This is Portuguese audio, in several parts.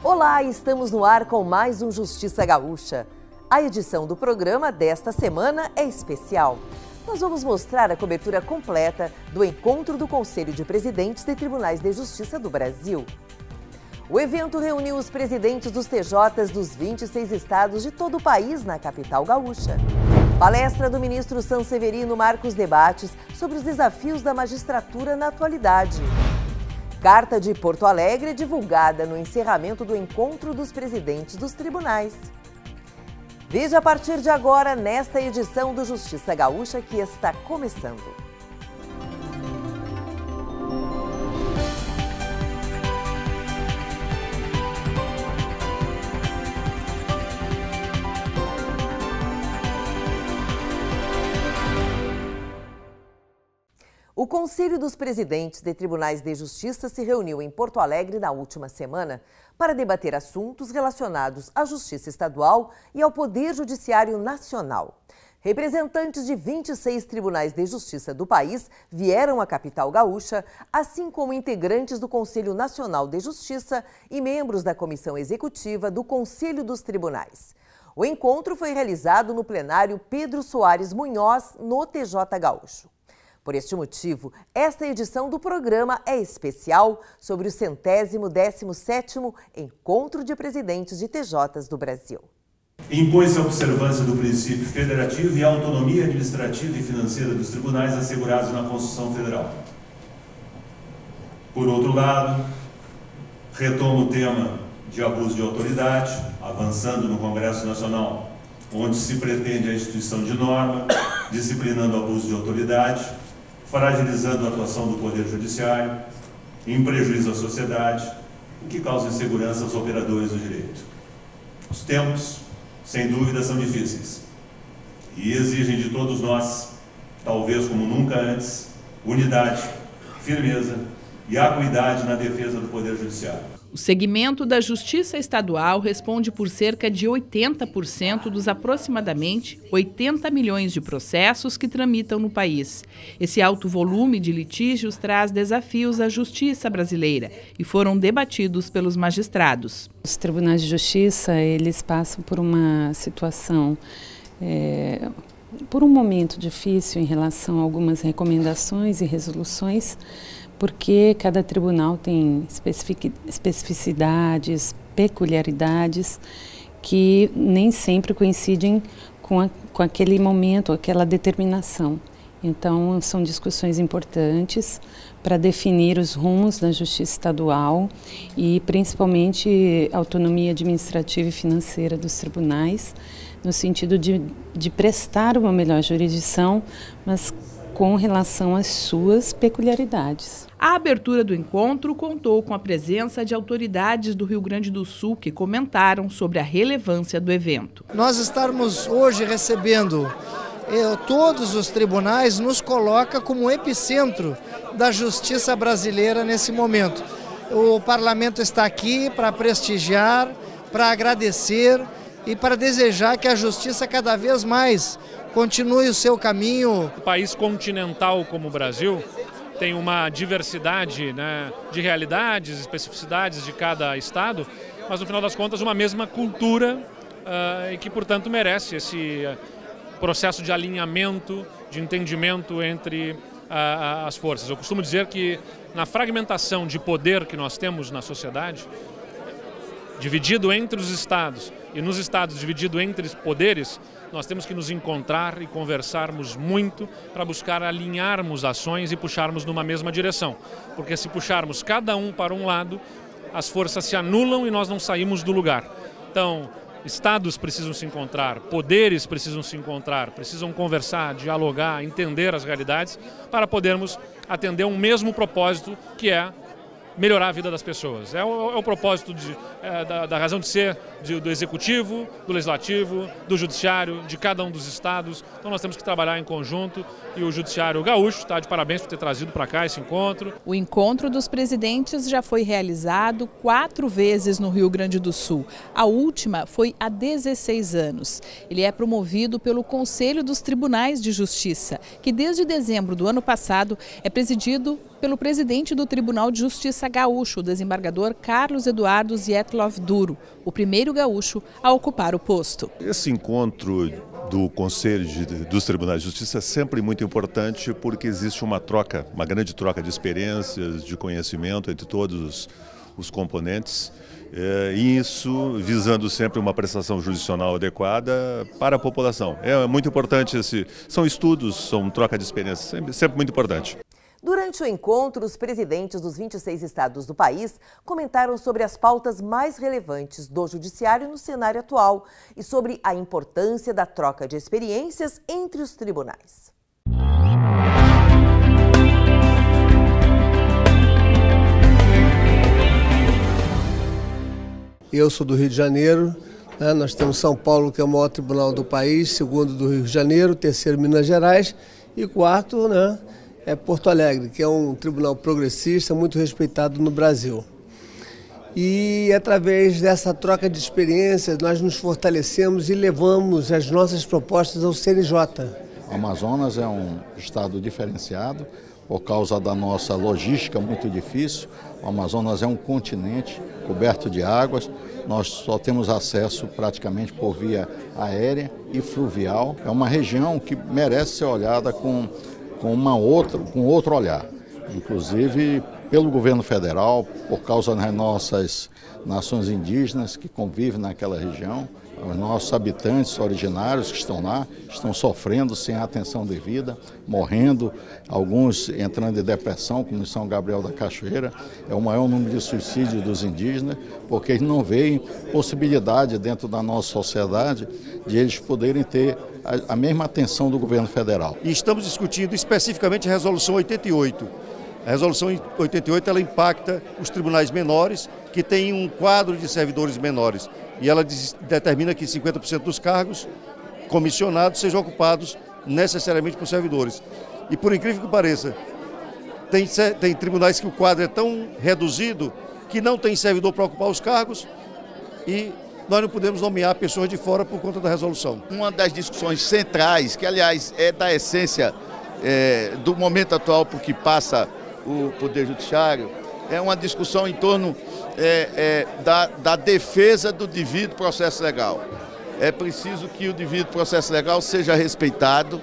Olá, estamos no ar com mais um Justiça Gaúcha. A edição do programa desta semana é especial. Nós vamos mostrar a cobertura completa do encontro do Conselho de Presidentes de Tribunais de Justiça do Brasil. O evento reuniu os presidentes dos TJs dos 26 estados de todo o país na capital gaúcha. Palestra do ministro Sanseverino marca os debates sobre os desafios da magistratura na atualidade. Carta de Porto Alegre divulgada no encerramento do encontro dos presidentes dos tribunais. Veja a partir de agora nesta edição do Justiça Gaúcha que está começando. O Conselho dos Presidentes de Tribunais de Justiça se reuniu em Porto Alegre na última semana para debater assuntos relacionados à Justiça Estadual e ao Poder Judiciário Nacional. Representantes de 26 tribunais de justiça do país vieram à capital gaúcha, assim como integrantes do Conselho Nacional de Justiça e membros da Comissão Executiva do Conselho dos Tribunais. O encontro foi realizado no plenário Pedro Soares Munhoz, no TJ Gaúcho. Por este motivo, esta edição do programa é especial sobre o 117º Encontro de Presidentes de TJs do Brasil. Impõe-se a observância do princípio federativo e a autonomia administrativa e financeira dos tribunais assegurados na Constituição Federal. Por outro lado, retomo o tema de abuso de autoridade, avançando no Congresso Nacional, onde se pretende a instituição de norma, disciplinando o abuso de autoridade, fragilizando a atuação do Poder Judiciário, em prejuízo à sociedade, o que causa insegurança aos operadores do direito. Os tempos, sem dúvida, são difíceis e exigem de todos nós, talvez como nunca antes, unidade, firmeza e acuidade na defesa do Poder Judiciário. O segmento da Justiça Estadual responde por cerca de 80% dos aproximadamente 80 milhões de processos que tramitam no país. Esse alto volume de litígios traz desafios à justiça brasileira e foram debatidos pelos magistrados. Os tribunais de justiça, eles passam por uma situação, por um momento difícil em relação a algumas recomendações e resoluções, porque cada tribunal tem especificidades, peculiaridades que nem sempre coincidem com aquele momento, aquela determinação. Então, são discussões importantes para definir os rumos da justiça estadual e, principalmente, a autonomia administrativa e financeira dos tribunais, no sentido de prestar uma melhor jurisdição, mas com relação às suas peculiaridades. A abertura do encontro contou com a presença de autoridades do Rio Grande do Sul que comentaram sobre a relevância do evento. Nós estarmos hoje recebendo todos os tribunais nos coloca como epicentro da justiça brasileira nesse momento. O parlamento está aqui para prestigiar, para agradecer e para desejar que a justiça cada vez mais continue o seu caminho. Um país continental como o Brasil tem uma diversidade, de realidades, especificidades de cada estado, mas no final das contas uma mesma cultura e que, portanto, merece esse processo de alinhamento, de entendimento entre as forças. Eu costumo dizer que na fragmentação de poder que nós temos na sociedade, dividido entre os estados e nos estados dividido entre poderes, nós temos que nos encontrar e conversarmos muito para buscar alinharmos ações e puxarmos numa mesma direção. Porque se puxarmos cada um para um lado, as forças se anulam e nós não saímos do lugar. Então, estados precisam se encontrar, poderes precisam se encontrar, precisam conversar, dialogar, entender as realidades para podermos atender um mesmo propósito, que é melhorar a vida das pessoas. É o propósito da razão de ser do Executivo, do Legislativo, do Judiciário, de cada um dos estados. Então nós temos que trabalhar em conjunto e o Judiciário Gaúcho está de parabéns por ter trazido para cá esse encontro. O encontro dos presidentes já foi realizado 4 vezes no Rio Grande do Sul. A última foi há 16 anos. Ele é promovido pelo Conselho dos Tribunais de Justiça, que desde dezembro do ano passado é presidido pelo presidente do Tribunal de Justiça Gaúcho, o desembargador Carlos Eduardo Zietlov Duro, o primeiro gaúcho a ocupar o posto. Esse encontro do Conselho dos Tribunais de Justiça é sempre muito importante porque existe uma grande troca de experiências, de conhecimento entre todos os componentes, e isso visando sempre uma prestação jurisdicional adequada para a população. É muito importante, são estudos, são troca de experiências, sempre muito importante. Durante o encontro, os presidentes dos 26 estados do país comentaram sobre as pautas mais relevantes do judiciário no cenário atual e sobre a importância da troca de experiências entre os tribunais. Eu sou do Rio de Janeiro, né? Nós temos São Paulo, que é o maior tribunal do país, segundo do Rio de Janeiro, terceiro Minas Gerais e quarto, né, é Porto Alegre, que é um tribunal progressista muito respeitado no Brasil. E através dessa troca de experiências nós nos fortalecemos e levamos as nossas propostas ao CNJ. O Amazonas é um estado diferenciado por causa da nossa logística muito difícil. O Amazonas é um continente coberto de águas. Nós só temos acesso praticamente por via aérea e fluvial. É uma região que merece ser olhada com outro olhar, inclusive pelo governo federal, por causa das nossas nações indígenas que convivem naquela região. Os nossos habitantes originários que estão lá estão sofrendo sem a atenção devida, morrendo, alguns entrando em depressão, como em São Gabriel da Cachoeira. É o maior número de suicídios dos indígenas, porque eles não veem possibilidade dentro da nossa sociedade de eles poderem ter a mesma atenção do governo federal. E estamos discutindo especificamente a Resolução 88. A Resolução 88 ela impacta os tribunais menores, que têm um quadro de servidores menores. E ela determina que 50% dos cargos comissionados sejam ocupados necessariamente por servidores. E por incrível que pareça, tem tribunais que o quadro é tão reduzido que não tem servidor para ocupar os cargos e nós não podemos nomear pessoas de fora por conta da resolução. Uma das discussões centrais, que aliás é da essência do momento atual por que passa o Poder Judiciário, é uma discussão em torno da defesa do devido processo legal. É preciso que o devido processo legal seja respeitado,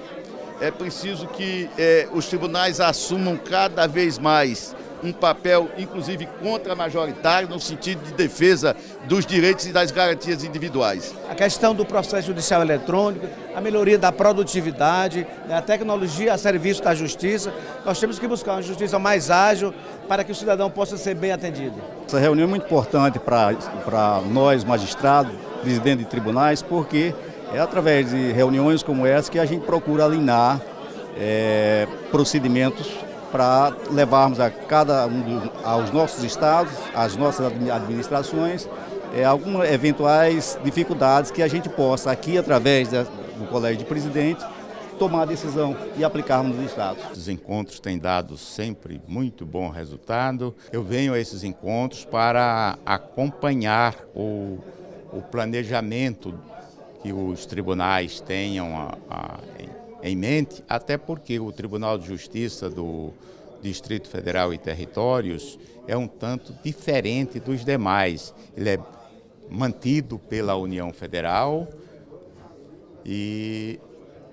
é preciso que os tribunais assumam cada vez mais um papel, inclusive contra-majoritário, no sentido de defesa dos direitos e das garantias individuais. A questão do processo judicial eletrônico, a melhoria da produtividade, a tecnologia a serviço da justiça. Nós temos que buscar uma justiça mais ágil para que o cidadão possa ser bem atendido. Essa reunião é muito importante para nós, magistrados, presidentes de tribunais, porque é através de reuniões como essa que a gente procura alinhar procedimentos para levarmos aos nossos estados, às nossas administrações, algumas eventuais dificuldades que a gente possa, aqui através do Colégio de Presidentes, tomar a decisão e aplicarmos nos estados. Os encontros têm dado sempre muito bom resultado. Eu venho a esses encontros para acompanhar o planejamento que os tribunais tenham em mente, até porque o Tribunal de Justiça do Distrito Federal e Territórios é um tanto diferente dos demais. Ele é mantido pela União Federal e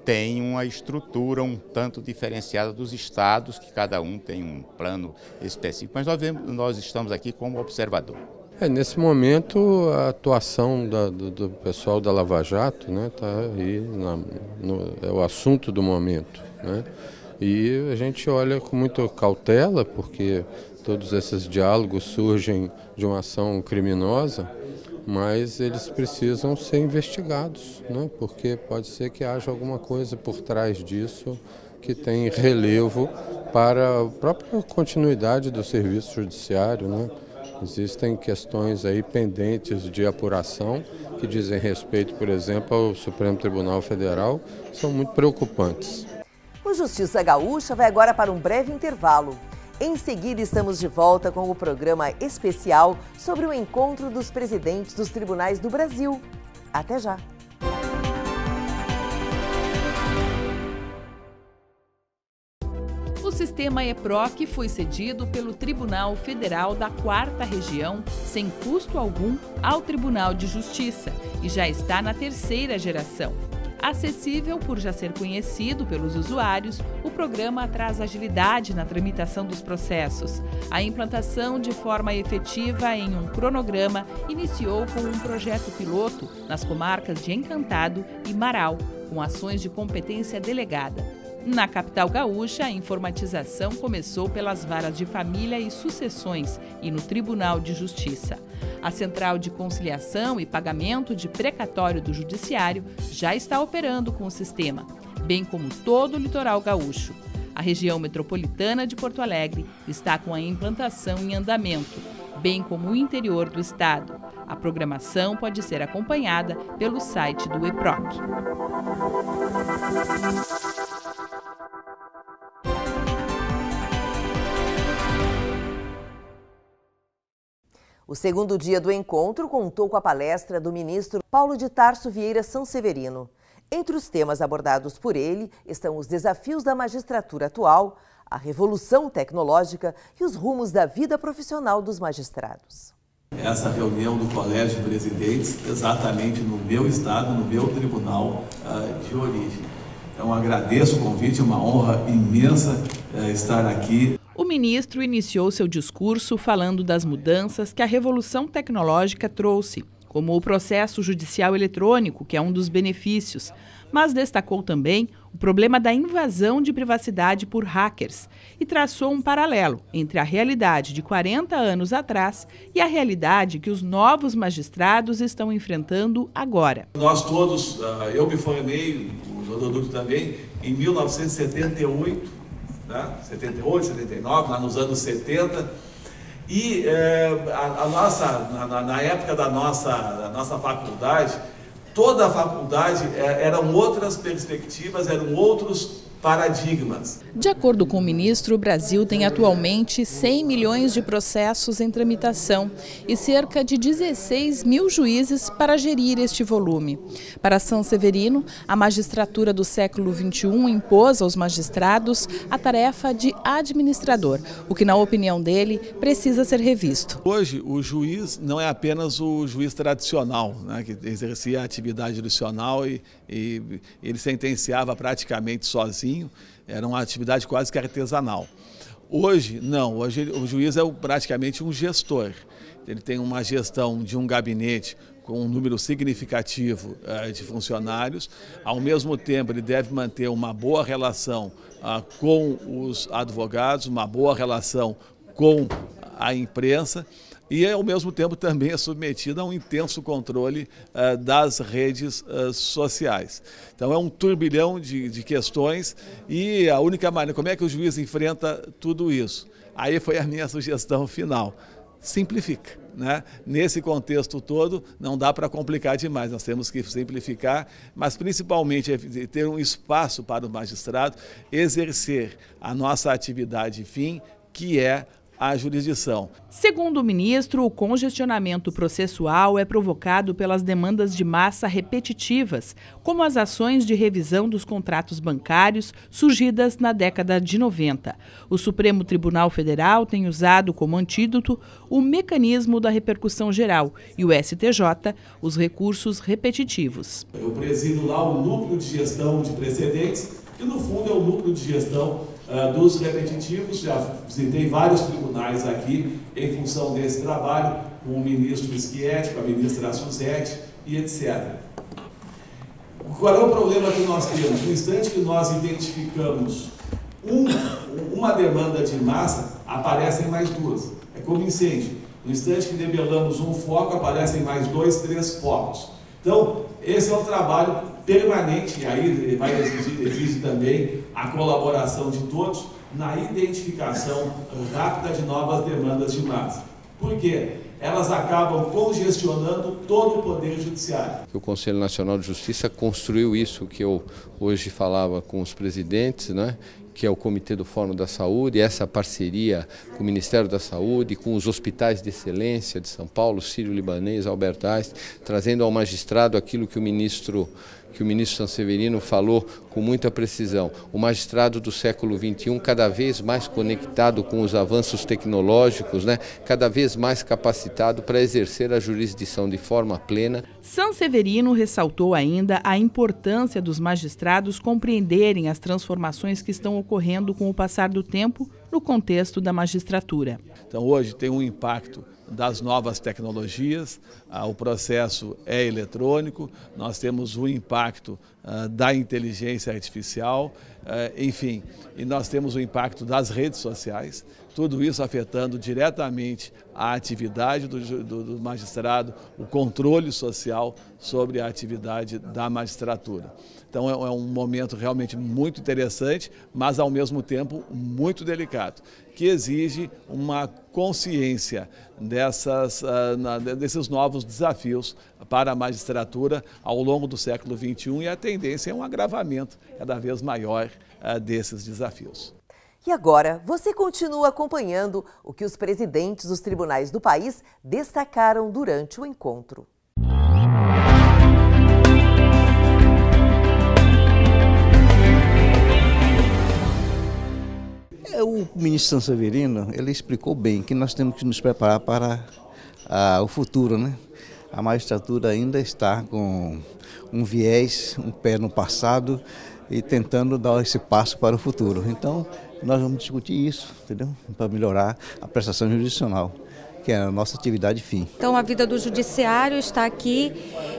tem uma estrutura um tanto diferenciada dos estados, que cada um tem um plano específico, mas nós estamos aqui como observador. Nesse momento, a atuação do pessoal da Lava Jato, né, tá aí é o assunto do momento, né? E a gente olha com muita cautela, porque todos esses diálogos surgem de uma ação criminosa, mas eles precisam ser investigados, né? Porque pode ser que haja alguma coisa por trás disso que tem relevo para a própria continuidade do serviço judiciário, né? Existem questões aí pendentes de apuração que dizem respeito, por exemplo, ao Supremo Tribunal Federal, que são muito preocupantes. O Justiça Gaúcha vai agora para um breve intervalo. Em seguida, estamos de volta com o programa especial sobre o encontro dos presidentes dos tribunais do Brasil. Até já! O sistema EPROC foi cedido pelo Tribunal Federal da 4ª Região, sem custo algum, ao Tribunal de Justiça e já está na 3ª geração. Acessível por já ser conhecido pelos usuários, o programa traz agilidade na tramitação dos processos. A implantação de forma efetiva em um cronograma iniciou com um projeto piloto nas comarcas de Encantado e Marau, com ações de competência delegada. Na capital gaúcha, a informatização começou pelas varas de família e sucessões e no Tribunal de Justiça. A Central de Conciliação e Pagamento de Precatório do Judiciário já está operando com o sistema, bem como todo o litoral gaúcho. A região metropolitana de Porto Alegre está com a implantação em andamento, bem como o interior do estado. A programação pode ser acompanhada pelo site do EPROC. O segundo dia do encontro contou com a palestra do ministro Paulo de Tarso Vieira Sanseverino. Entre os temas abordados por ele estão os desafios da magistratura atual, a revolução tecnológica e os rumos da vida profissional dos magistrados. Essa reunião do Colégio de Presidentes, exatamente no meu estado, no meu tribunal de origem. Então agradeço o convite, é uma honra imensa estar aqui. O ministro iniciou seu discurso falando das mudanças que a revolução tecnológica trouxe, como o processo judicial eletrônico, que é um dos benefícios, mas destacou também o problema da invasão de privacidade por hackers e traçou um paralelo entre a realidade de 40 anos atrás e a realidade que os novos magistrados estão enfrentando agora. Nós todos, eu me formei, o doutor Duque também, em 1978, 78, 79, lá nos anos 70, e na época da nossa faculdade, toda a faculdade eram outras perspectivas, eram outros paradigmas. De acordo com o ministro, o Brasil tem atualmente 100 milhões de processos em tramitação e cerca de 16 mil juízes para gerir este volume. Para Sanseverino, a magistratura do século XXI impôs aos magistrados a tarefa de administrador, o que, na opinião dele, precisa ser revisto. Hoje, o juiz não é apenas o juiz tradicional, né, que exercia a atividade judicial e ele sentenciava praticamente sozinho. Era uma atividade quase que artesanal. Hoje, não. Hoje o juiz é praticamente um gestor. Ele tem uma gestão de um gabinete com um número significativo de funcionários. Ao mesmo tempo, ele deve manter uma boa relação com os advogados, uma boa relação com a imprensa. E, ao mesmo tempo, também é submetido a um intenso controle das redes sociais. Então, é um turbilhão de questões e a única maneira, como é que o juiz enfrenta tudo isso? Aí foi a minha sugestão final. Simplifica, né? Nesse contexto todo, não dá para complicar demais, nós temos que simplificar, mas principalmente ter um espaço para o magistrado exercer a nossa atividade fim, que é a jurisdição. Segundo o ministro, o congestionamento processual é provocado pelas demandas de massa repetitivas, como as ações de revisão dos contratos bancários surgidas na década de 90. O Supremo Tribunal Federal tem usado como antídoto o mecanismo da repercussão geral e o STJ os recursos repetitivos. Eu presido lá o núcleo de gestão de precedentes, que no fundo é o núcleo de gestão dos repetitivos. Já visitei vários tribunais aqui em função desse trabalho, com o ministro Schietti, com a ministra Suzete e etc. Qual é o problema que nós temos? No instante que nós identificamos uma demanda de massa, aparecem mais duas. É como incêndio. No instante que debelamos um foco, aparecem mais 2, 3 focos. Então, esse é um trabalho permanente, e aí exige também a colaboração de todos na identificação rápida de novas demandas de massa. Por quê? Elas acabam congestionando todo o Poder Judiciário. O Conselho Nacional de Justiça construiu isso que eu hoje falava com os presidentes, né? Que é o Comitê do Fórum da Saúde, essa parceria com o Ministério da Saúde, com os hospitais de excelência de São Paulo, Sírio-Libanês, Albert Einstein, trazendo ao magistrado aquilo que o ministro que o ministro Sanseverino falou com muita precisão. O magistrado do século XXI cada vez mais conectado com os avanços tecnológicos, né? Cada vez mais capacitado para exercer a jurisdição de forma plena. Sanseverino ressaltou ainda a importância dos magistrados compreenderem as transformações que estão ocorrendo com o passar do tempo no contexto da magistratura. Então hoje tem um impacto das novas tecnologias, o processo é eletrônico, nós temos o impacto da inteligência artificial, enfim, e nós temos o impacto das redes sociais, tudo isso afetando diretamente a atividade do magistrado, o controle social sobre a atividade da magistratura. Então é um momento realmente muito interessante, mas ao mesmo tempo muito delicado, que exige uma consciência desses novos desafios para a magistratura ao longo do século XXI, e a tendência é um agravamento cada vez maior desses desafios. E agora, você continua acompanhando o que os presidentes dos tribunais do país destacaram durante o encontro. O ministro Sanseverino, ele explicou bem que nós temos que nos preparar para o futuro, né? A magistratura ainda está com um viés, um pé no passado e tentando dar esse passo para o futuro. Então, nós vamos discutir isso, entendeu? Para melhorar a prestação jurisdicional, que é a nossa atividade fim. Então, a vida do judiciário está aqui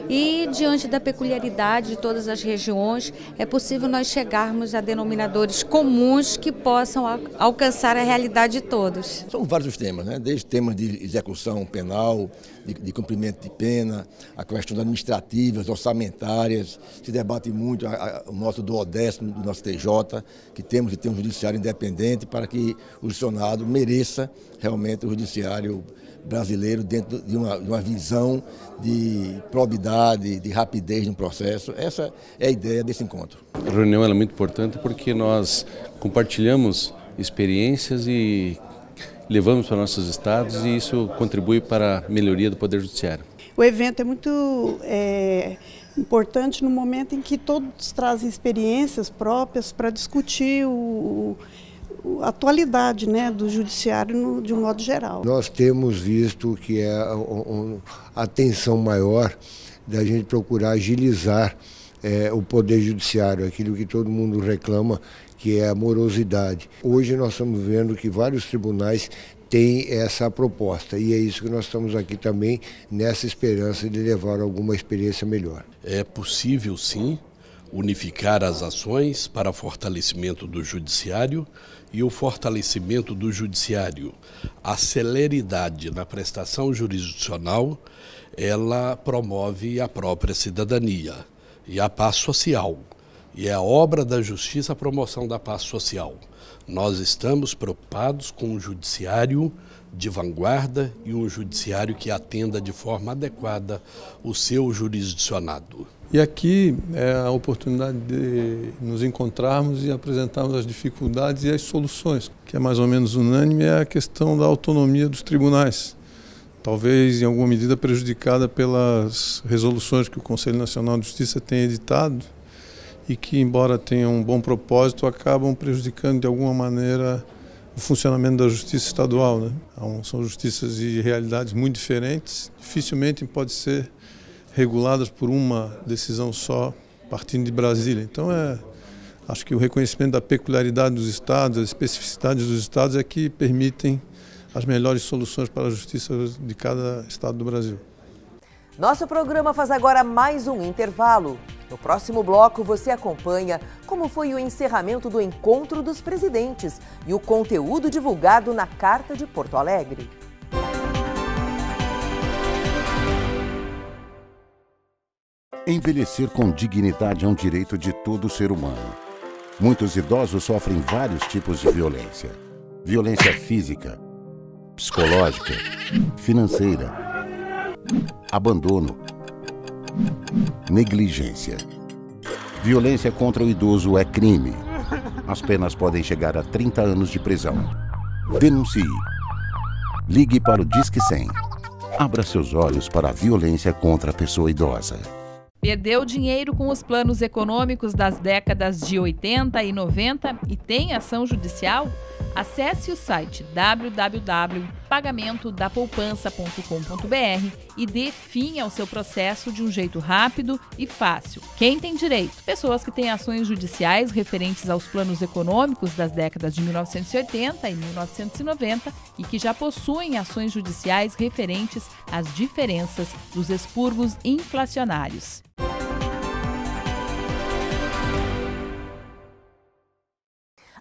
e, diante da peculiaridade de todas as regiões, é possível nós chegarmos a denominadores comuns que possam alcançar a realidade de todos. São vários os temas, né? Desde temas de execução penal, de cumprimento de pena, a questões administrativas, orçamentárias, se debate muito o nosso duodécimo do nosso TJ, que temos que ter um judiciário independente para que o judicionado mereça realmente o judiciário brasileiro dentro de uma visão de probidade, de rapidez no processo. Essa é a ideia desse encontro. A reunião é muito importante porque nós compartilhamos experiências e levamos para nossos estados, e isso contribui para a melhoria do Poder Judiciário. O evento é muito importante no momento em que todos trazem experiências próprias para discutir a atualidade, né, do judiciário de um modo geral. Nós temos visto que é a tensão maior da gente procurar agilizar o Poder Judiciário, aquilo que todo mundo reclama, que é a morosidade. Hoje nós estamos vendo que vários tribunais têm essa proposta, e é isso que nós estamos aqui também, nessa esperança de levar alguma experiência melhor. É possível, sim, unificar as ações para fortalecimento do judiciário, e o fortalecimento do judiciário, a celeridade na prestação jurisdicional, ela promove a própria cidadania e a paz social. E é a obra da justiça a promoção da paz social. Nós estamos preocupados com um judiciário de vanguarda e um judiciário que atenda de forma adequada o seu jurisdicionado. E aqui é a oportunidade de nos encontrarmos e apresentarmos as dificuldades e as soluções, que é mais ou menos unânime, é a questão da autonomia dos tribunais. Talvez em alguma medida prejudicada pelas resoluções que o Conselho Nacional de Justiça tem editado, e que, embora tenham um bom propósito, acabam prejudicando de alguma maneira o funcionamento da justiça estadual, né? São justiças e realidades muito diferentes, dificilmente podem ser reguladas por uma decisão só, partindo de Brasília. Então, acho que o reconhecimento da peculiaridade dos estados, as especificidades dos estados é que permitem as melhores soluções para a justiça de cada estado do Brasil. Nosso programa faz agora mais um intervalo. No próximo bloco, você acompanha como foi o encerramento do Encontro dos Presidentes e o conteúdo divulgado na Carta de Porto Alegre. Envelhecer com dignidade é um direito de todo ser humano. Muitos idosos sofrem vários tipos de violência. Violência física, psicológica, financeira, abandono, negligência. Violência contra o idoso é crime. As penas podem chegar a 30 anos de prisão. Denuncie. Ligue para o Disque 100. Abra seus olhos para a violência contra a pessoa idosa. Perdeu dinheiro com os planos econômicos das décadas de 80 e 90 e tem ação judicial? Acesse o site www.pagamentodapoupança.com.br e dê fim ao seu processo de um jeito rápido e fácil. Quem tem direito? Pessoas que têm ações judiciais referentes aos planos econômicos das décadas de 1980 e 1990 e que já possuem ações judiciais referentes às diferenças dos expurgos inflacionários.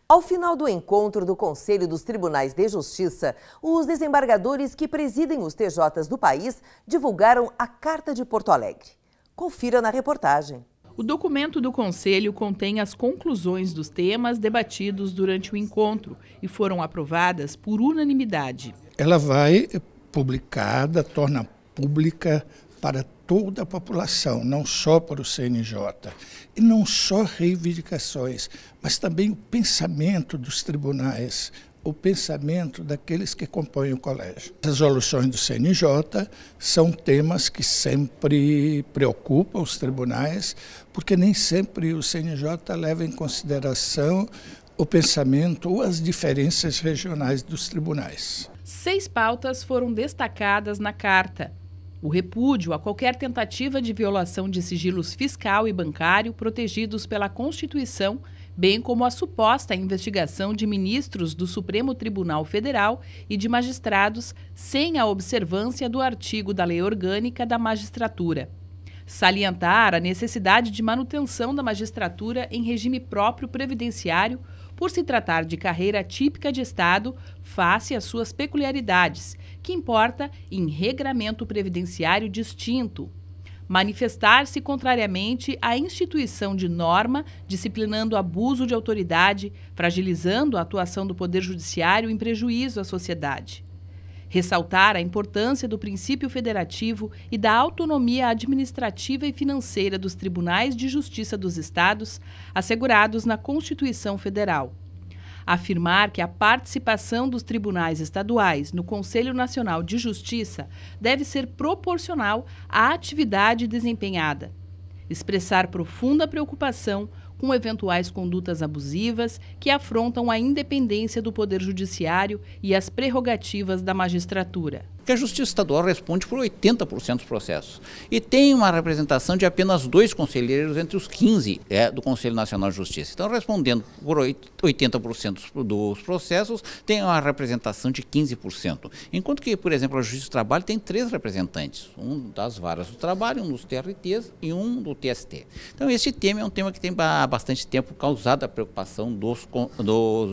Ao final do encontro do Conselho dos Tribunais de Justiça, os desembargadores que presidem os TJs do país divulgaram a Carta de Porto Alegre. Confira na reportagem. O documento do Conselho contém as conclusões dos temas debatidos durante o encontro e foram aprovadas por unanimidade. Ela vai publicada, torna pública para toda a população, não só para o CNJ. E não só reivindicações, mas também o pensamento dos tribunais, o pensamento daqueles que compõem o colégio. As resoluções do CNJ são temas que sempre preocupam os tribunais, porque nem sempre o CNJ leva em consideração o pensamento ou as diferenças regionais dos tribunais. 6 pautas foram destacadas na carta. O repúdio a qualquer tentativa de violação de sigilos fiscal e bancário protegidos pela Constituição, bem como a suposta investigação de ministros do Supremo Tribunal Federal e de magistrados sem a observância do artigo da Lei Orgânica da Magistratura. Salientar a necessidade de manutenção da magistratura em regime próprio previdenciário, por se tratar de carreira típica de Estado, face às suas peculiaridades, que importa em regramento previdenciário distinto. Manifestar-se contrariamente à instituição de norma, disciplinando abuso de autoridade, fragilizando a atuação do Poder Judiciário em prejuízo à sociedade. Ressaltar a importância do princípio federativo e da autonomia administrativa e financeira dos tribunais de justiça dos estados, assegurados na Constituição Federal. Afirmar que a participação dos tribunais estaduais no Conselho Nacional de Justiça deve ser proporcional à atividade desempenhada. Expressar profunda preocupação com eventuais condutas abusivas que afrontam a independência do Poder Judiciário e as prerrogativas da magistratura. Porque a Justiça Estadual responde por 80% dos processos. E tem uma representação de apenas 2 conselheiros entre os 15 do Conselho Nacional de Justiça. Então, respondendo por 80% dos processos, tem uma representação de 15%. Enquanto que, por exemplo, a Justiça do Trabalho tem 3 representantes. Um das varas do trabalho, um dos TRTs e um do TST. Então, esse tema é um tema que tem há bastante tempo causado a preocupação dos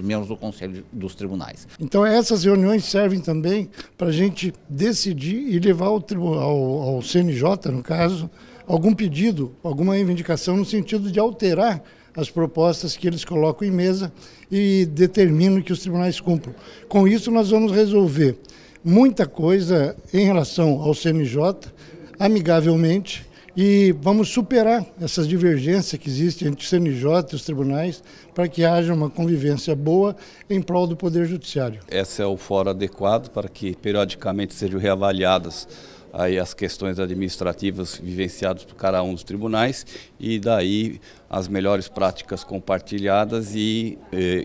membros do Conselho dos Tribunais. Então, essas reuniões servem também para a gente decidir e levar ao CNJ, no caso, algum pedido, alguma reivindicação no sentido de alterar as propostas que eles colocam em mesa e determinam que os tribunais cumpram. Com isso, nós vamos resolver muita coisa em relação ao CNJ, amigavelmente, e vamos superar essas divergências que existem entre o CNJ e os tribunais para que haja uma convivência boa em prol do Poder Judiciário. Esse é o fórum adequado para que periodicamente sejam reavaliadas aí as questões administrativas vivenciadas por cada um dos tribunais e daí as melhores práticas compartilhadas e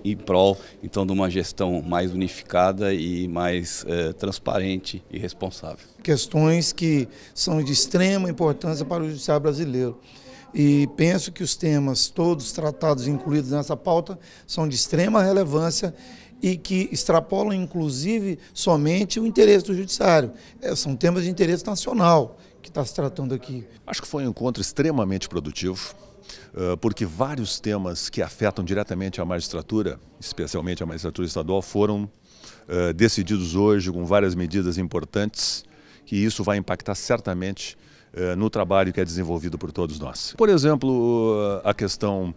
em prol então de uma gestão mais unificada e mais transparente e responsável. Questões que são de extrema importância para o judiciário brasileiro. E penso que os temas todos tratados e incluídos nessa pauta são de extrema relevância e que extrapolam, inclusive, somente o interesse do judiciário. São temas de interesse nacional que está se tratando aqui. Acho que foi um encontro extremamente produtivo, porque vários temas que afetam diretamente a magistratura, especialmente a magistratura estadual, foram decididos hoje com várias medidas importantes, que isso vai impactar certamente no trabalho que é desenvolvido por todos nós. Por exemplo, a questão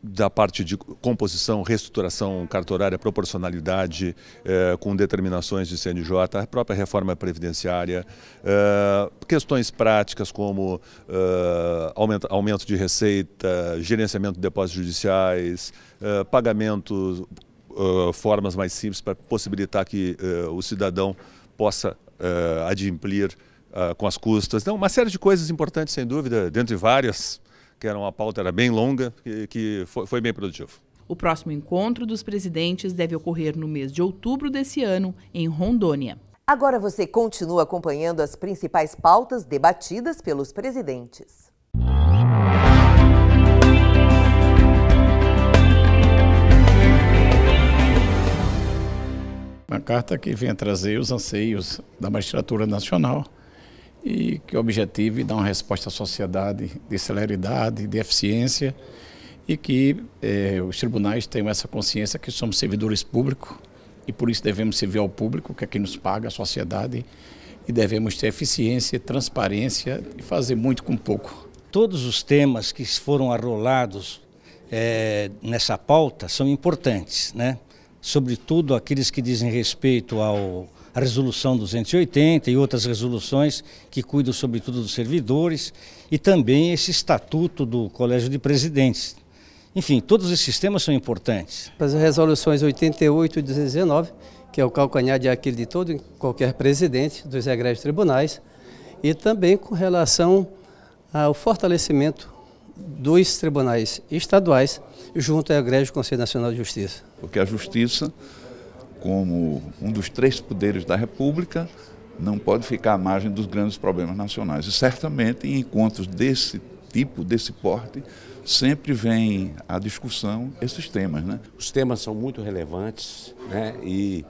da parte de composição, reestruturação cartorária, proporcionalidade com determinações de CNJ, a própria reforma previdenciária, questões práticas como aumento de receita, gerenciamento de depósitos judiciais, pagamento, formas mais simples para possibilitar que o cidadão possa adimplir com as custas. Então, uma série de coisas importantes, sem dúvida, dentre várias, que a pauta era bem longa, que foi bem produtivo. O próximo encontro dos presidentes deve ocorrer no mês de outubro desse ano, em Rondônia. Agora você continua acompanhando as principais pautas debatidas pelos presidentes. Uma carta que vem trazer os anseios da magistratura nacional e que objetive dar uma resposta à sociedade de celeridade, de eficiência e que os tribunais tenham essa consciência que somos servidores públicos e por isso devemos servir ao público, que é quem nos paga, a sociedade, e devemos ter eficiência, transparência e fazer muito com pouco. Todos os temas que foram arrolados nessa pauta são importantes, né? Sobretudo aqueles que dizem respeito à Resolução 280 e outras resoluções que cuidam sobretudo dos servidores e também esse estatuto do Colégio de Presidentes. Enfim, todos esses temas são importantes. As resoluções 88 e 19, que é o calcanhar de Aquiles de todo e qualquer presidente dos egressos tribunais, e também com relação ao fortalecimento dos tribunais estaduais junto ao egrégio Conselho Nacional de Justiça. Porque a justiça, como um dos 3 poderes da República, não pode ficar à margem dos grandes problemas nacionais. E certamente em encontros desse tipo, desse porte, sempre vem à discussão esses temas, né? Os temas são muito relevantes, né? E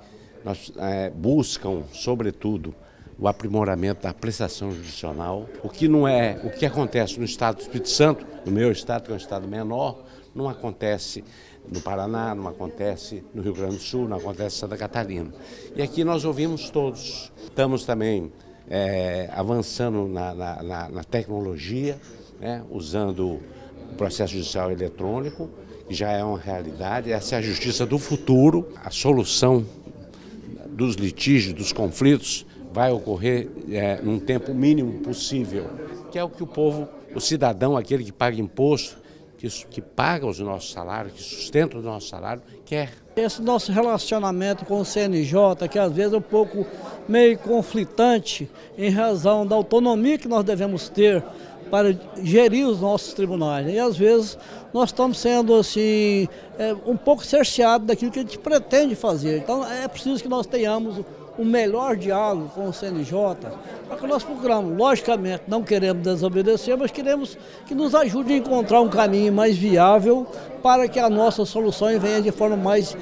nós buscam, sobretudo, o aprimoramento da prestação judicional. O que acontece no estado do Espírito Santo, no meu estado, que é um estado menor, não acontece no Paraná, não acontece no Rio Grande do Sul, não acontece em Santa Catarina. E aqui nós ouvimos todos. Estamos também avançando na tecnologia, né, usando o processo judicial eletrônico, que já é uma realidade. Essa é a justiça do futuro. A solução dos litígios, dos conflitos, vai ocorrer num tempo mínimo possível, que é o que o povo, o cidadão, aquele que paga imposto, que paga os nossos salários, que sustenta o nosso salário, quer. Esse nosso relacionamento com o CNJ, que às vezes é um pouco meio conflitante em razão da autonomia que nós devemos ter para gerir os nossos tribunais. E às vezes nós estamos sendo assim, um pouco cerceados daquilo que a gente pretende fazer. Então é preciso que nós tenhamos o melhor diálogo com o CNJ, para que nós procuramos. Logicamente, não queremos desobedecer, mas queremos que nos ajude a encontrar um caminho mais viável para que as nossas soluções venham de forma mais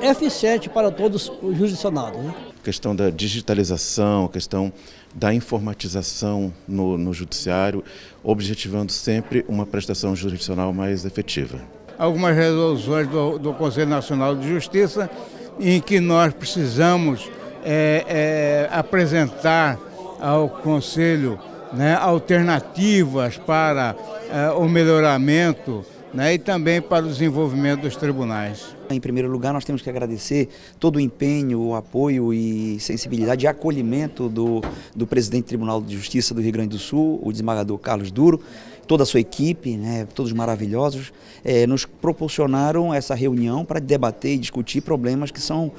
eficiente para todos os jurisdicionados, né? A questão da digitalização, a questão da informatização no judiciário, objetivando sempre uma prestação jurisdicional mais efetiva. Algumas resoluções do Conselho Nacional de Justiça em que nós precisamos apresentar ao Conselho, né, alternativas para o melhoramento, né, e também para o desenvolvimento dos tribunais. Em primeiro lugar, nós temos que agradecer todo o empenho, o apoio e sensibilidade e acolhimento do presidente do Tribunal de Justiça do Rio Grande do Sul, o desembargador Carlos Duro, toda a sua equipe, né, todos maravilhosos, nos proporcionaram essa reunião para debater e discutir problemas que são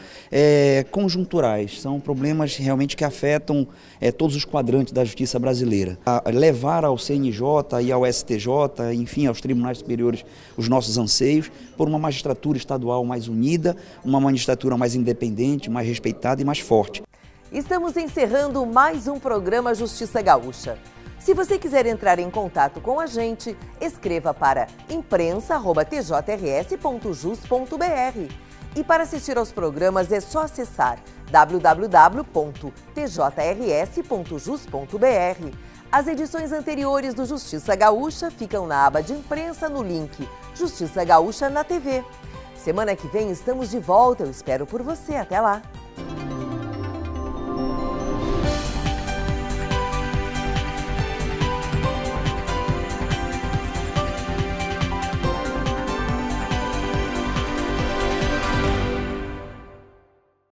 conjunturais, são problemas realmente que afetam todos os quadrantes da justiça brasileira. Levar ao CNJ e ao STJ, enfim, aos tribunais superiores, os nossos anseios por uma magistratura estadual mais unida, uma magistratura mais independente, mais respeitada e mais forte. Estamos encerrando mais um programa Justiça Gaúcha. Se você quiser entrar em contato com a gente, escreva para imprensa@tjrs.jus.br. E para assistir aos programas é só acessar www.tjrs.jus.br. As edições anteriores do Justiça Gaúcha ficam na aba de imprensa no link Justiça Gaúcha na TV. Semana que vem estamos de volta, eu espero por você. Até lá!